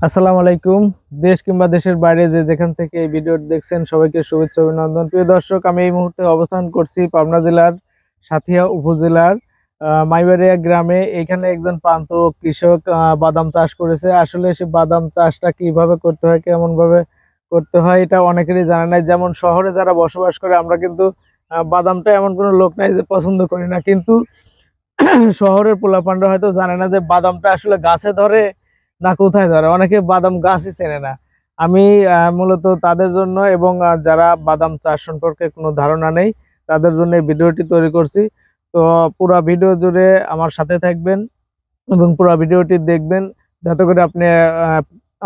আসসালামু আলাইকুম। দেশ কিংবা দেশের বাইরে যে যেখান থেকে এই ভিডিও দেখছেন সবাইকে শুভেচ্ছা অভিনন্দন। প্রিয় দর্শক, আমি এই মুহূর্তে অবস্থান করছি পাবনা জেলার সাঁথিয়া উপজেলার মাইবাড়িয়া গ্রামে। এখানে একজন প্রান্ত কৃষক বাদাম চাষ করেছে। আসলে সে বাদাম চাষটা কিভাবে করতে হয়, কেমন ভাবে করতে হয়, এটা অনেকেরই জানা নাই। যেমন শহরে যারা বসবাস করে, আমরা কিন্তু বাদামটা এমন কোনো লোক নাই যে পছন্দ করি না, কিন্তু শহরের পোলাপানরা হয়তো জানে না যে বাদামটা আসলে গাছে ধরে না কোথায় ধরে। অনেকে বাদাম গাছই চেনে না। আমি মূলত তাদের জন্য এবং যারা বাদাম চাষ সম্পর্কে কোনো ধারণা নেই তাদের জন্য এই ভিডিওটি তৈরি করছি। তো পুরো ভিডিও জুড়ে আমার সাথে থাকবেন এবং পুরো ভিডিওটি দেখবেন, যাতে করে আপনি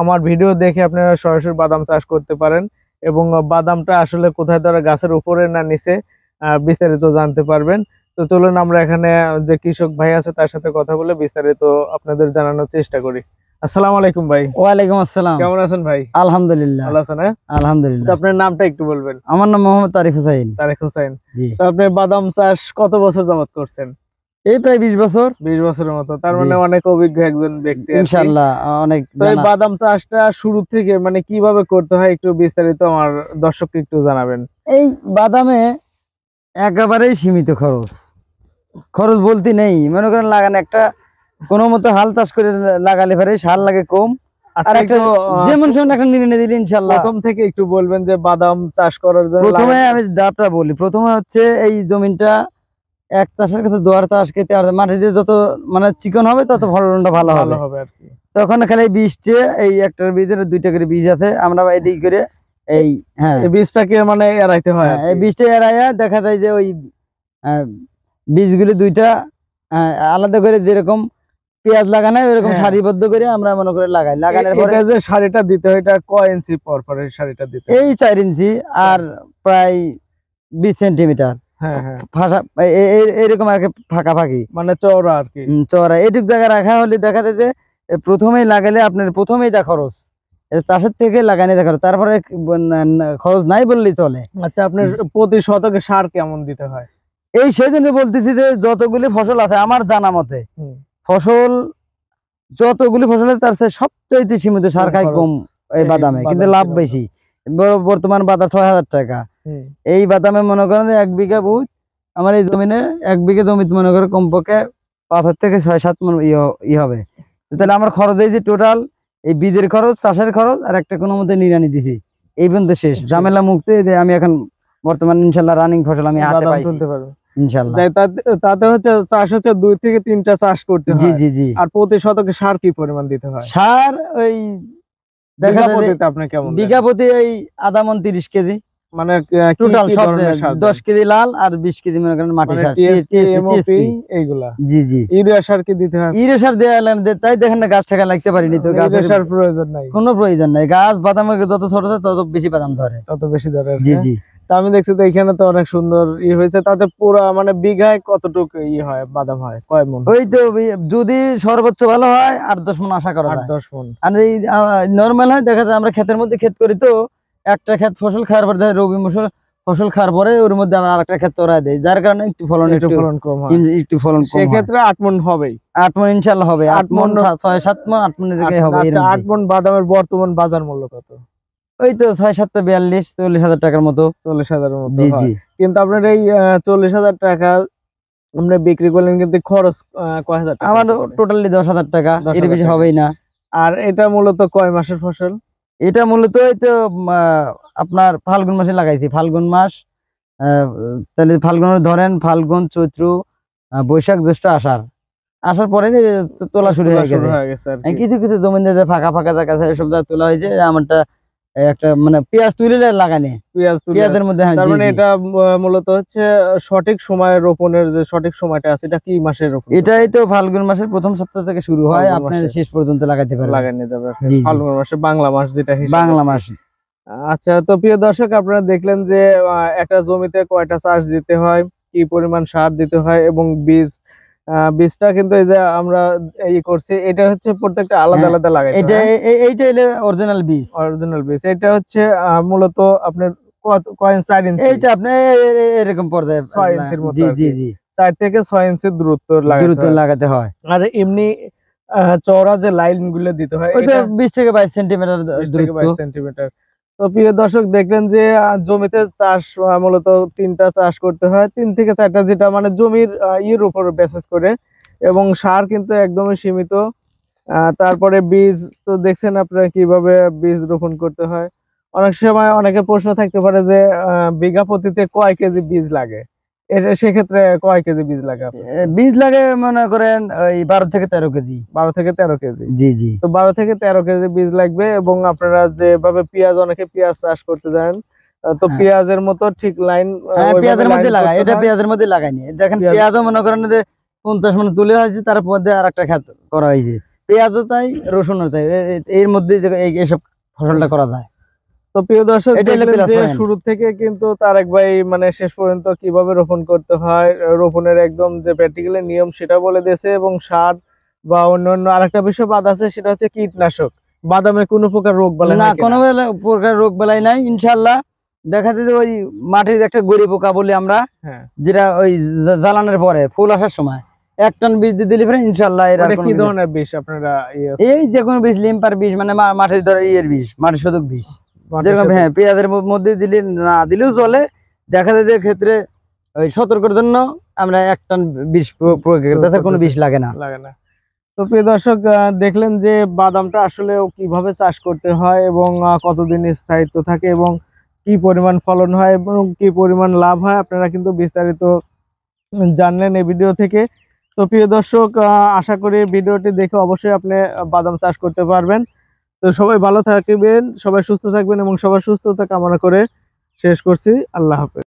আমার ভিডিও দেখে আপনারা সরাসরি বাদাম চাষ করতে পারেন এবং বাদামটা আসলে কোথায় ধরে, গাছের উপরে না নিচে, বিস্তারিত জানতে পারবেন। তো চলুন আমরা এখানে যে কৃষক ভাই আছে তার সাথে কথা বলে বিস্তারিত আপনাদের জানানোর চেষ্টা করি। আসসালামু আলাইকুম ভাই। ওয়ালাইকুম আসসালাম। কেমন আছেন ভাই? আলহামদুলিল্লাহ। ভালো আছেন? হ্যাঁ, তো আলহামদুলিল্লাহ। আপনার নামটা একটু বলবেন। আমার নাম মোহাম্মদ তারিক হুসাইন। তারেক হোসেন। জি। তো আপনি বাদাম চাষ কত বছর যাবত করছেন? এই প্রায় 20 বছর। 20 বছরের মতো। তার জি। মানে অনেক অভিজ্ঞ একজন ব্যক্তি আর কি। ইনশাআল্লাহ অনেক তো এই জানা। বাদাম চাষটা শুরু থেকে মানে কিভাবে করতে হয় একটু বিস্তারিত আমার দর্শককে একটু জানাবেন। এই বাদামে একেবারেই সীমিত খরচ। খরচ বলতে নেই, মনে করেন লাগান একটা কোনো মতো হাল চাষ করে লাগালে পরে সার লাগে কম। আর আচ্ছা, একটা একটু যেমন সেমন একটা নির্ণয় দিলে ইনশাআল্লাহ। প্রথম থেকে একটু বলবেন যে বাদাম চাষ করার জন্য প্রথমে আমি দাপটা বলি। প্রথমে হচ্ছে এই জমিনটা এক চাষের কাছে দোয়ার চাষ খেতে, আর মাটিতে যত মানে চিকন হবে তত ফলনটা ভালো ভালো হবে হবে আর কি। তখন খালি বীজটা এই একটার ভিতরে দুইটা করে বীজ আছে, আমরা এডি করে এই হ্যাঁ এই বীজটাকে মানে এড়াইতে হয় আর এই কি। বীজটা এড়াইয়া দেখা যায় যে ওই বীজগুলি দুইটা আলাদা করে, যেরকম পেঁয়াজ লাগানো হয় ওইরকম হ্যাঁ। সারিবদ্ধ করে আমরা মনে করে লাগানোর পরে এটা যে সারিটা দিতে হয়, এটা কয় ইঞ্চি পর পর এই সারিটা দিতে হয়? এই 4 ইঞ্চি আর প্রায় 20 সেন্টিমিটার হ্যাঁ হ্যাঁ, ফাঁসা এরকম আর কি, ফাঁকাফাঁকি মানে চওড়া আর কি। চওড়া এইটুক জায়গা রাখা হলে দেখা যায় যে প্রথমেই লাগালে আপনার প্রথমেই যা খরচ, চাষের থেকে লাগানি যা খরচ, তারপরে খরচ নাই বললেই চলে। আচ্ছা, আপনার প্রতি শতকে সার কেমন দিতে হয়? এই সেজন্য বলতেছি যে যতগুলি ফসল আছে আমার জানা মতে, ফসল যতগুলি ফসল আছে তার চেয়ে সবচাইতে সীমিত সার খায় কম এই বাদামে, কিন্তু লাভ বেশি। বর্তমান বাজার 6000 টাকা। এই বাদামে মনে করেন 1 বিঘা বুঝ আমার এই জমিনে 1 বিঘা জমিতে মনে করে কমপক্ষে 5 থেকে 6-7 মণ ই হবে। তাহলে আমার খরচ এই যে টোটাল এই বীজের খরচ, চাষের খরচ আর একটা কোনো মতে নিরানি দিছি, এই পর্যন্ত শেষ। ঝামেলা মুক্ত। এই যে আমি এখন বর্তমান ইনশাআল্লাহ রানিং ফসল আমি হাতে পাই তুলতে পারবো ইনশাআল্লাহ। তাতে হচ্ছে চাষ হচ্ছে 2 থেকে 3টা চাষ করতে হয়। জি জি জি। আর প্রতি শতকে সার কি পরিমাণ দিতে হয়? সার ওই দেখা বিঘা যায় প্রতিতে আপনি কেমন দেন? বিঘা প্রতি এই আধা মণ 30 কেজি, মানে টোটাল কি সব ধরনের সার দেন? 10 কেজি লাল আর 20 কেজি মনে করেন মাটি মানে সার, টিএসপি, এমওপি এইগুলা। জি জি। ইউরিয়া সার কি দিতে হয়? ইউরিয়া সার দেওয়ালেন তাই দেখেন না গাছ টাকা লাগতে পারিনি তো। ইউরিয়া গাছের সার প্রয়োজন নাই, কোনো প্রয়োজন নাই। গাছ বাদামের যত ছোট হয় তত বেশি বাদাম ধরে, তত বেশি ধরে আর জি কি। জি। তা আমি দেখছি তো এখানে তো অনেক সুন্দর হয়েছে। তাতে পুরা মানে বিঘায় কতটুকু হয় বাদাম হয়, কয় মণ? ওই তো যদি সর্বোচ্চ ভালো হয় 8-10 মণ আশা করা যায়। 8-10 মণ। আর এই নরমাল হয় দেখা যায় আমরা ক্ষেতের মধ্যে ক্ষেত করি তো, একটা ক্ষেত ফসল খাওয়ার পরে রবি ফসল খাওয়ার পরে ওর মধ্যে আমরা আরেকটা ক্ষেত চড়াই দেই, যার কারণে একটু ফলন কম হয়। একটু ফলন কম হয়। সেক্ষেত্রে 8 মণ হবেই। 8 মণ ইনশাআল্লাহ হবে। 8 মণ 6-7 মণ 8 মণের দিকে হবে। আচ্ছা, 8 মণ বাদামের বর্তমান বাজার মূল্য কত? ওই তো 6-7-42-40 হাজার টাকার মতো। 40,000 এর মতো জি হয়। জি। কিন্তু আপনার এই 40,000 টাকা আপনি বিক্রি করলেন, কিন্তু খরচ কয় হাজার টাকা? আমার টোটালি 10,000 টাকা, এর বেশি হবেই না। আর এটা মূলত কয় মাসের ফসল? এটা মূলত এই তো আপনার ফাল্গুন মাসে লাগাইছি। ফাল্গুন মাস, তাহলে ফাল্গুন ধরেন ফাল্গুন, চৈত্র, বৈশাখ, জ্যৈষ্ঠ, আষাঢ়, আসার পরে তোলা শুরু হয়ে গেছে। কিছু কিছু জমিন ফাঁকা ফাঁকা জায়গা আছে, সব জায়গায় তোলা হয়েছে। আমারটা একটা মানে পেঁয়াজ তুলে লাগানি, পেঁয়াজের মধ্যে। তার মানে এটা মূলত হচ্ছে সঠিক সময় রোপণের যে সঠিক সময়টা আছে, এটা কি মাসের রোপণ? এটাই তো ফাল্গুন মাসের প্রথম সপ্তাহ থেকে শুরু হয়, আপনার শেষ পর্যন্ত লাগাতে পারবেন। লাগানো যাবে ফাল্গুন মাসে, বাংলা মাস যেটা বাংলা মাস। আচ্ছা, তো প্রিয় দর্শক, আপনারা দেখলেন যে একটা জমিতে কয়টা চাষ দিতে হয়, কি পরিমাণ সার দিতে হয় এবং বীজটা কিন্তু এই যে আমরা করছি, এটা হচ্ছে প্রত্যেকটা আলাদা আলাদা লাগাই। এইটা হলো অরিজিনাল বীজ। এটা হচ্ছে মূলত আপনার 4 ইঞ্চি। এইটা আপনি এরকম পর্যায়ে 6 ইঞ্চির মতো। জি জি জি। 4 থেকে 6 ইঞ্চি দূরত্ব লাগাতে হয়। আর আর এমনি চওড়া যে লাইন গুলো দিতে হয় ওই তো 20 থেকে 22 সেন্টিমিটার 20 থেকে 22 সেন্টিমিটার। তো প্রিয় দর্শক দেখলেন যে জমিতে চাষ মূলত 3টা চাষ করতে হয়, 3 থেকে 4টা, যেটা মানে জমির ইয়ের উপর বেসিস করে, এবং সার কিন্তু একদমই সীমিত। তারপরে বীজ তো দেখছেন আপনারা কিভাবে বীজ রোপণ করতে হয়। অনেক সময় অনেকের প্রশ্ন থাকতে পারে যে বিঘা প্রতিতে কয় কেজি বীজ লাগে, সেক্ষেত্রে কয় কেজি বীজ লাগে আপনার? বীজ লাগে মনে করেন ওই 12 থেকে 13 কেজি। 12 থেকে 13 কেজি। জি জি। তো 12 থেকে 13 কেজি বীজ লাগবে। এবং আপনারা যেভাবে পেঁয়াজ, অনেকে পেঁয়াজ চাষ করতে যান, তো পেঁয়াজের মতো ঠিক লাইন, পেঁয়াজের মধ্যে লাগাই, এটা পেঁয়াজের মধ্যে লাগাইনি। দেখেন পেঁয়াজও মনে করেন যে 50 মানে তুলে হয়েছে, তার মধ্যে আরেকটা ক্ষেত করা হয়েছে। পেঁয়াজও তাই, রসুনও তাই, এর মধ্যে এইসব ফসলটা করা যায়। তো প্রিয় দর্শক দেখলেন যে শুরু থেকে কিন্তু তারেক ভাই মানে শেষ পর্যন্ত কিভাবে রোপণ করতে হয়, রোপণের একদম যে প্র্যাকটিক্যালি নিয়ম সেটা বলে দিয়েছে। এবং সার বা অন্যান্য আরেকটা বিষয় বাদ আছে, সেটা হচ্ছে কীটনাশক। বাদামে কোনো প্রকার রোগ বালাই না, কোনো প্রকার রোগ বালাই নাই ইনশাআল্লাহ। দেখা যায় ওই মাটির একটা গড়ি পোকা বলি আমরা, যেটা ওই জ্বালানোর পরে ফুল আসার সময় 1 টন বীজ দিয়ে দিলে পরে ইনশাআল্লাহ। এর কি ধরনের বিষ আপনারা? এই যে কোনো বীজ, লিম্পার বীজ, মানে মাটির ধরে ইয়ের বীজ, মাটির শোধক বীজ, যেরকম পেঁয়াজের মধ্যে দিলে না দিলেও চলে। দেখা যায় যে ক্ষেত্রে ওই সতর্কের জন্য আমরা 1 টন বিষ প্রয়োগ করি, তাতে কোনো বিষ লাগে না। তো প্রিয় দর্শক দেখলেন যে বাদামটা আসলে কিভাবে চাষ করতে হয়, এবং কতদিন স্থায়িত্ব থাকে, এবং কি পরিমাণ ফলন হয়, এবং কি পরিমাণ লাভ হয়, আপনারা কিন্তু বিস্তারিত জানলেন এই ভিডিও থেকে। তো প্রিয় দর্শক আশা করি ভিডিওটি দেখে অবশ্যই আপনি বাদাম চাষ করতে পারবেন। তো সবাই ভালো থাকবেন, সবাই সুস্থ থাকবেন, এবং সবার সুস্থতা কামনা করে শেষ করছি। আল্লাহ হাফেজ।